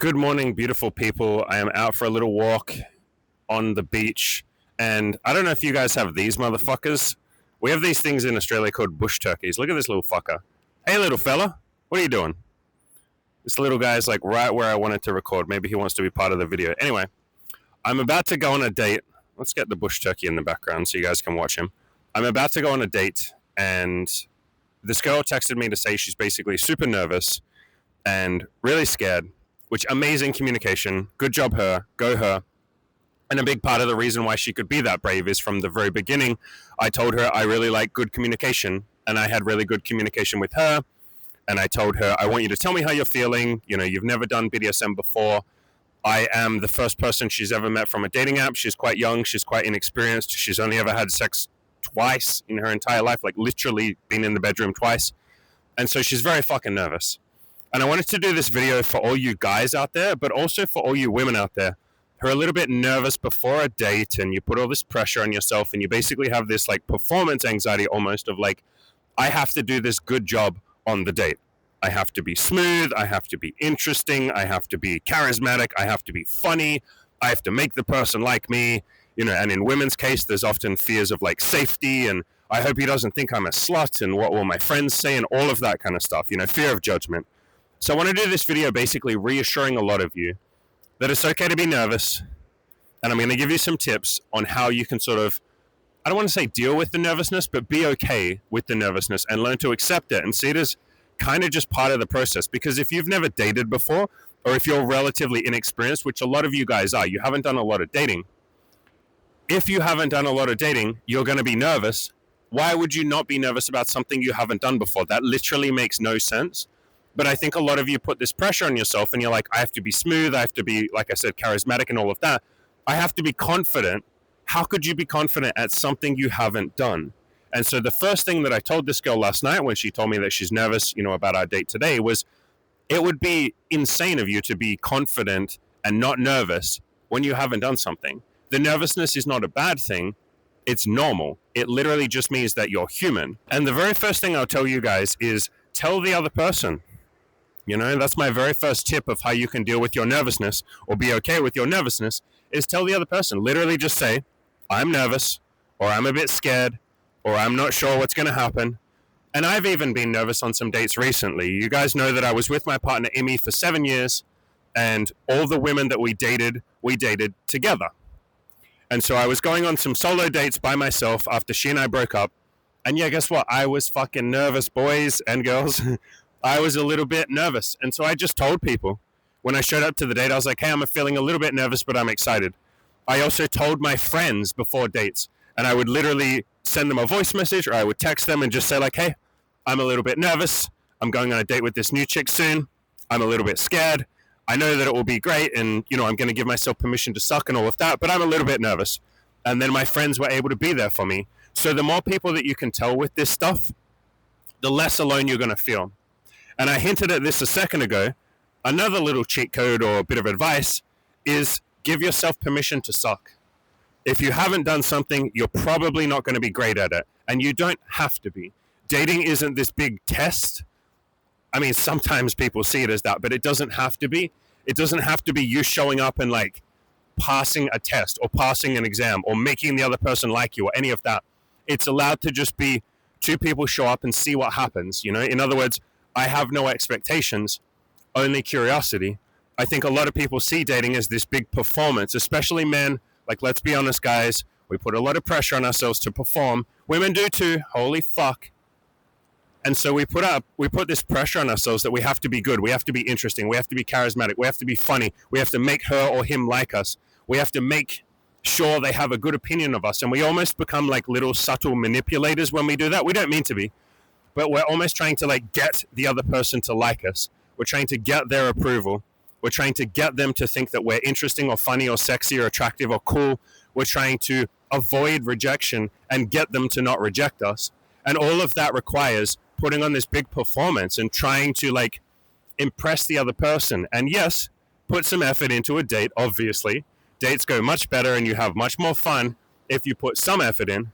Good morning, beautiful people. I am out for a little walk on the beach, and I don't know if you guys have these motherfuckers. We have these things in Australia called bush turkeys. Look at this little fucker. Hey, little fella, what are you doing? This little guy is like right where I wanted to record. Maybe he wants to be part of the video. Anyway, I'm about to go on a date. Let's get the bush turkey in the background so you guys can watch him. I'm about to go on a date, and this girl texted me to say she's basically super nervous and really scared, which amazing communication. Good job, her. Go, her. And a big part of the reason why she could be that brave is from the very beginning, I told her I really like good communication, and I had really good communication with her. And I told her, I want you to tell me how you're feeling. You know, you've never done BDSM before. I am the first person she's ever met from a dating app. She's quite young. She's quite inexperienced. She's only ever had sex twice in her entire life, like literally been in the bedroom twice. And so she's very fucking nervous. And I wanted to do this video for all you guys out there, but also for all you women out there who are a little bit nervous before a date, and you put all this pressure on yourself, and you basically have this like performance anxiety almost of like, I have to do this good job on the date. I have to be smooth. I have to be interesting. I have to be charismatic. I have to be funny. I have to make the person like me. You know, and in women's case, there's often fears of like safety, and I hope he doesn't think I'm a slut, and what will my friends say, and all of that kind of stuff. You know, fear of judgment. So I want to do this video basically reassuring a lot of you that it's okay to be nervous, and I'm going to give you some tips on how you can sort of, I don't want to say deal with the nervousness, but be okay with the nervousness and learn to accept it and see it as kind of just part of the process. Because if you've never dated before, or if you're relatively inexperienced, which a lot of you guys are, you haven't done a lot of dating. If you haven't done a lot of dating, you're going to be nervous. Why would you not be nervous about something you haven't done before? That literally makes no sense. But I think a lot of you put this pressure on yourself, and you're like, I have to be smooth. I have to be, like I said, charismatic and all of that. I have to be confident. How could you be confident at something you haven't done? And so the first thing that I told this girl last night when she told me that she's nervous, you know, about our date today was, it would be insane of you to be confident and not nervous when you haven't done something. The nervousness is not a bad thing. It's normal. It literally just means that you're human. And the very first thing I'll tell you guys is tell the other person. You know, that's my very first tip of how you can deal with your nervousness or be okay with your nervousness is tell the other person. Literally just say, I'm nervous, or I'm a bit scared, or I'm not sure what's going to happen. And I've even been nervous on some dates recently. You guys know that I was with my partner, Imi, for 7 years, and all the women that we dated together. And so I was going on some solo dates by myself after she and I broke up. And yeah, guess what? I was fucking nervous, boys and girls. I was a little bit nervous. And so I just told people when I showed up to the date, I was like, hey, I'm feeling a little bit nervous, but I'm excited. I also told my friends before dates, and I would literally send them a voice message, or I would text them and just say like, hey, I'm a little bit nervous. I'm going on a date with this new chick soon. I'm a little bit scared. I know that it will be great, and, you know, I'm going to give myself permission to suck and all of that, but I'm a little bit nervous. And then my friends were able to be there for me. So the more people that you can tell with this stuff, the less alone you're going to feel. And I hinted at this a second ago. Another little cheat code or a bit of advice is give yourself permission to suck. If you haven't done something, you're probably not going to be great at it. And you don't have to be. Dating isn't this big test. I mean, sometimes people see it as that, but it doesn't have to be. It doesn't have to be you showing up and like passing a test or passing an exam or making the other person like you or any of that. It's allowed to just be two people show up and see what happens. You know, in other words, I have no expectations, only curiosity. I think a lot of people see dating as this big performance, especially men. Like, let's be honest, guys. We put a lot of pressure on ourselves to perform. Women do too. Holy fuck. And so we put this pressure on ourselves that we have to be good. We have to be interesting. We have to be charismatic. We have to be funny. We have to make her or him like us. We have to make sure they have a good opinion of us. And we almost become like little subtle manipulators when we do that. We don't mean to be. But we're almost trying to like get the other person to like us. We're trying to get their approval. We're trying to get them to think that we're interesting or funny or sexy or attractive or cool. We're trying to avoid rejection and get them to not reject us. And all of that requires putting on this big performance and trying to like impress the other person. And yes, put some effort into a date, obviously. Dates go much better and you have much more fun if you put some effort in.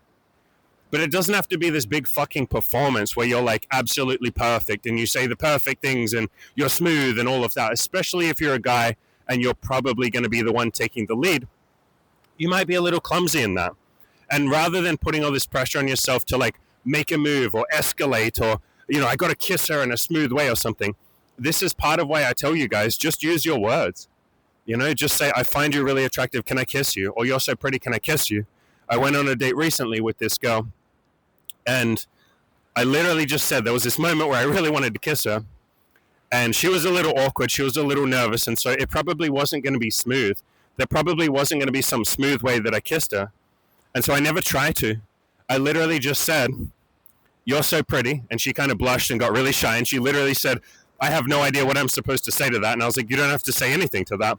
But it doesn't have to be this big fucking performance where you're like absolutely perfect and you say the perfect things and you're smooth and all of that, especially if you're a guy and you're probably going to be the one taking the lead. You might be a little clumsy in that. And rather than putting all this pressure on yourself to like make a move or escalate or, I got to kiss her in a smooth way or something, this is part of why I tell you guys, just use your words. Just say, I find you really attractive. Can I kiss you? Or you're so pretty. Can I kiss you? I went on a date recently with this girl and I literally just said there was this moment where I really wanted to kiss her and she was a little awkward. She was a little nervous. And so it probably wasn't going to be smooth. There probably wasn't going to be some smooth way that I kissed her. And so I never tried to. I literally just said, you're so pretty. And she kind of blushed and got really shy. And she literally said, I have no idea what I'm supposed to say to that. And I was like, you don't have to say anything to that.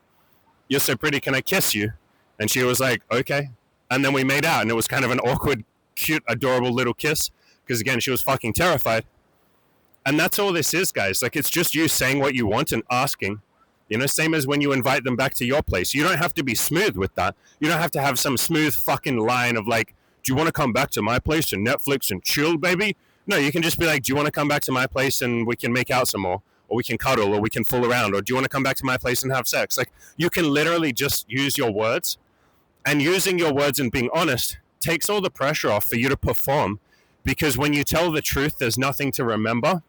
You're so pretty. Can I kiss you? And she was like, okay. And then we made out. And it was kind of an awkward, cute, adorable little kiss. Because again, she was fucking terrified. And that's all this is, guys. Like, it's just you saying what you want and asking. Same as when you invite them back to your place. You don't have to be smooth with that. You don't have to have some smooth fucking line of like, do you want to come back to my place and Netflix and chill, baby? No, you can just be like, do you want to come back to my place and we can make out some more? Or we can cuddle, or we can fool around, or do you want to come back to my place and have sex? Like, you can literally just use your words. And using your words and being honest takes all the pressure off for you to perform. Because when you tell the truth, there's nothing to remember.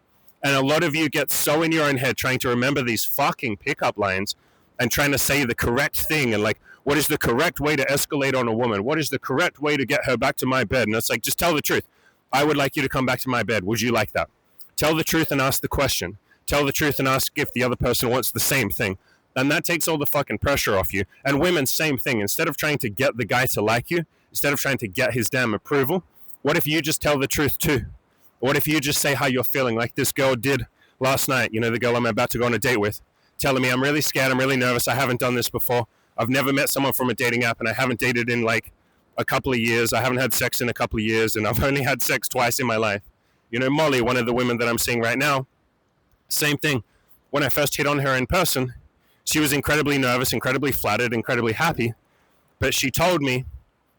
And a lot of you get so in your own head trying to remember these fucking pickup lines and trying to say the correct thing and like, what is the correct way to escalate on a woman? What is the correct way to get her back to my bed? And it's like, just tell the truth. I would like you to come back to my bed. Would you like that? Tell the truth and ask the question. Tell the truth and ask if the other person wants the same thing. And that takes all the fucking pressure off you. And women, same thing. Instead of trying to get the guy to like you, instead of trying to get his damn approval, what if you just tell the truth too? What if you just say how you're feeling, like this girl did last night, the girl I'm about to go on a date with, telling me I'm really scared, I'm really nervous, I haven't done this before, I've never met someone from a dating app, and I haven't dated in like a couple of years, I haven't had sex in a couple of years, and I've only had sex twice in my life. Molly, one of the women that I'm seeing right now, same thing. When I first hit on her in person, she was incredibly nervous, incredibly flattered, incredibly happy, but she told me,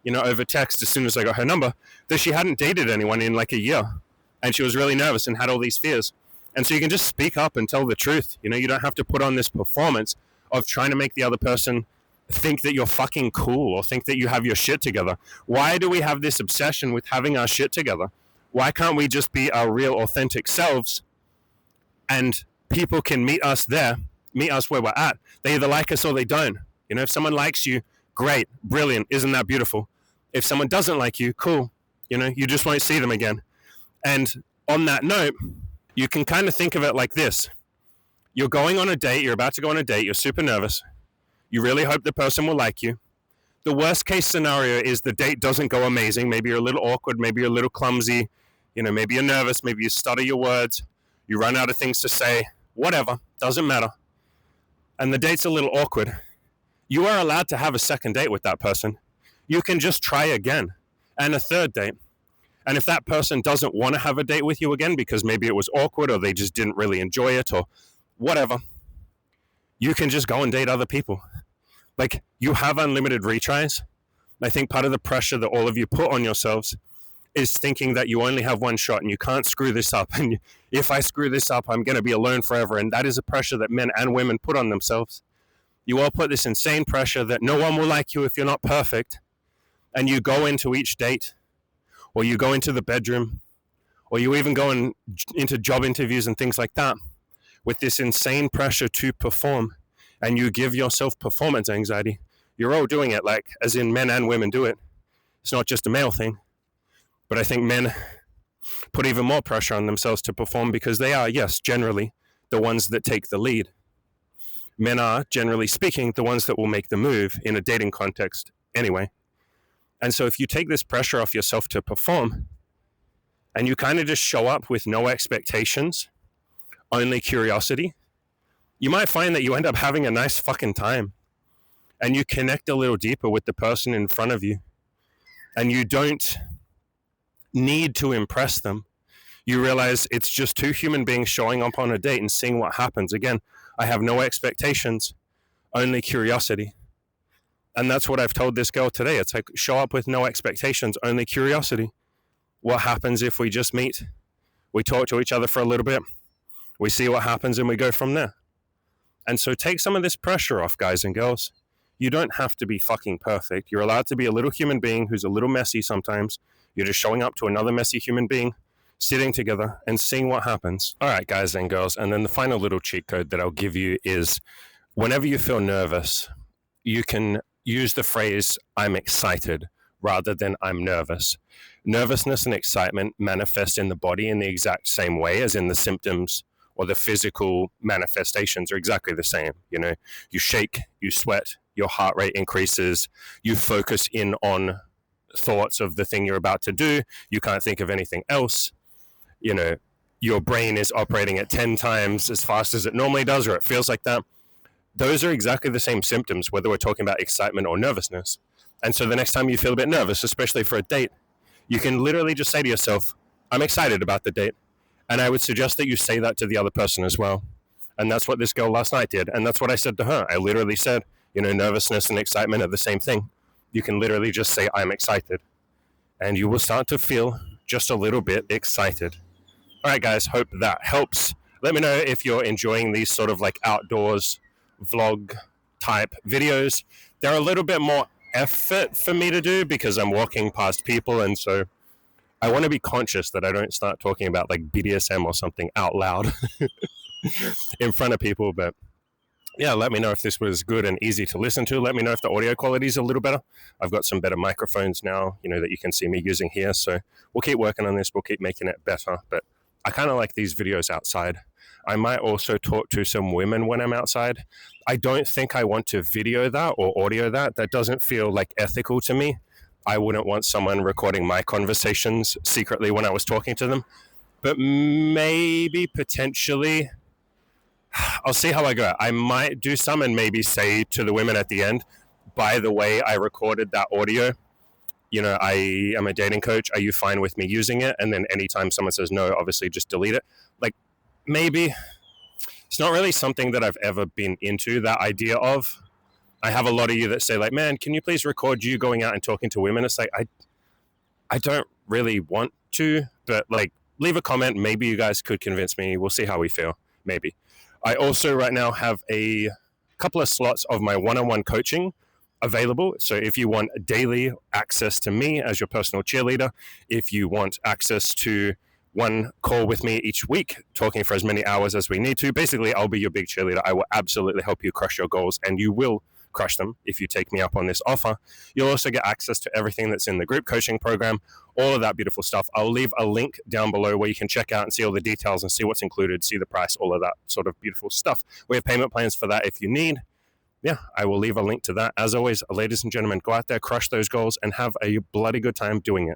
over text as soon as I got her number, that she hadn't dated anyone in like a year. And she was really nervous and had all these fears. And so you can just speak up and tell the truth. You don't have to put on this performance of trying to make the other person think that you're fucking cool or think that you have your shit together. Why do we have this obsession with having our shit together? Why can't we just be our real authentic selves and people can meet us there, meet us where we're at? They either like us or they don't. If someone likes you, great, brilliant, isn't that beautiful? If someone doesn't like you, cool. You just won't see them again. And on that note, you can kind of think of it like this. You're going on a date, you're about to go on a date, you're super nervous. You really hope the person will like you. The worst case scenario is the date doesn't go amazing. Maybe you're a little awkward, maybe you're a little clumsy, maybe you're nervous, maybe you stutter your words, you run out of things to say, whatever, doesn't matter. And the date's a little awkward. You are allowed to have a second date with that person. You can just try again, and a third date. And if that person doesn't want to have a date with you again because maybe it was awkward or they just didn't really enjoy it or whatever, you can just go and date other people. Like, you have unlimited retries. I think part of the pressure that all of you put on yourselves is thinking that you only have one shot and you can't screw this up. And if I screw this up, I'm going to be alone forever. And that is a pressure that men and women put on themselves. You all put this insane pressure that no one will like you if you're not perfect. And you go into each date, or you go into the bedroom, or you even go into job interviews and things like that with this insane pressure to perform, and you give yourself performance anxiety. You're all doing it, like, as in men and women do it. It's not just a male thing. But I think men put even more pressure on themselves to perform because they are, yes, generally the ones that take the lead. Men are, generally speaking, the ones that will make the move in a dating context anyway. And so if you take this pressure off yourself to perform and you kind of just show up with no expectations, only curiosity, you might find that you end up having a nice fucking time and you connect a little deeper with the person in front of you and you don't need to impress them. You realize it's just two human beings showing up on a date and seeing what happens. Again, I have no expectations, only curiosity. And that's what I've told this girl today. It's like, show up with no expectations, only curiosity. what happens if we just meet, we talk to each other for a little bit, we see what happens, and we go from there. And so take some of this pressure off, guys and girls. You don't have to be fucking perfect. You're allowed to be a little human being who's a little messy sometimes. You're just showing up to another messy human being, sitting together and seeing what happens. All right, guys and girls. And then the final little cheat code that I'll give you is whenever you feel nervous, you can use the phrase, I'm excited, rather than I'm nervous. Nervousness and excitement manifest in the body in the exact same way as in the symptoms, or the physical manifestations are exactly the same. You know, you shake, you sweat, your heart rate increases, you focus in on thoughts of the thing you're about to do, you can't think of anything else. You know, your brain is operating at 10 times as fast as it normally does, or it feels like that. Those are exactly the same symptoms, whether we're talking about excitement or nervousness. And so the next time you feel a bit nervous, especially for a date, you can literally just say to yourself, I'm excited about the date. And I would suggest that you say that to the other person as well. And that's what this girl last night did. And that's what I said to her. I literally said, you know, nervousness and excitement are the same thing. You can literally just say, I'm excited. And you will start to feel just a little bit excited. All right, guys, hope that helps. Let me know if you're enjoying these sort of like outdoors vlog type videos. They're a little bit more effort for me to do because I'm walking past people, and so I want to be conscious that I don't start talking about like BDSM or something out loud in front of people. But yeah, let me know if this was good and easy to listen to. Let me know if the audio quality is a little better. I've got some better microphones now, you know, that you can see me using here. So we'll keep working on this. We'll keep making it better. But I kind of like these videos outside. I might also talk to some women when I'm outside. I don't think I want to video that or audio that. That doesn't feel like ethical to me. I wouldn't want someone recording my conversations secretly when I was talking to them. But maybe potentially, I'll see how I go. I might do some and maybe say to the women at the end, by the way, I recorded that audio. You know, I am a dating coach. Are you fine with me using it? And then anytime someone says no, obviously just delete it. Like, maybe. It's not really something that I've ever been into, that idea of. I have a lot of you that say, like, man, can you please record you going out and talking to women? It's like, I don't really want to, but like, leave a comment. Maybe you guys could convince me. We'll see how we feel. Maybe. I also right now have a couple of slots of my one-on-one coaching available. So if you want daily access to me as your personal cheerleader, if you want access to one call with me each week, talking for as many hours as we need to, basically I'll be your big cheerleader. I will absolutely help you crush your goals, and you will crush them if you take me up on this offer. You'll also get access to everything that's in the group coaching program, all of that beautiful stuff. I'll leave a link down below where you can check out and see all the details and see what's included, see the price, all of that sort of beautiful stuff. We have payment plans for that if you need. Yeah, I will leave a link to that. As always, ladies and gentlemen, go out there, crush those goals, and have a bloody good time doing it.